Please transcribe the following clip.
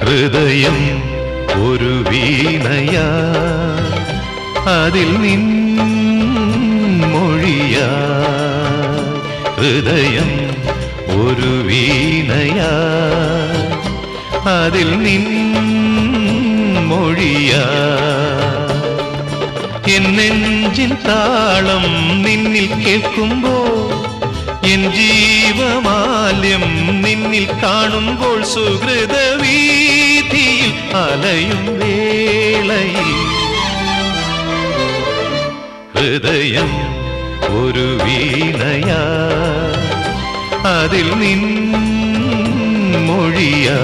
ഹൃദയം ഒരു വീണയാ, അതിൽ നിൻ മൊഴിയാ. ഹൃദയം ഒരു വീണയാ, അതിൽ നിൻ മൊഴിയാ. എൻ നെഞ്ചിൻ താളം നിന്നിൽ കേൾക്കുമ്പോൾ, എൻ ജീവമാല്യം നിന്നിൽ കാണുമ്പോൾ, സുഹൃത വീഥിയിൽ അലയും വേളയിൽ ഹൃദയം ഒരു വീണയാ, അതിൽ നിൻ മൊഴിയാ.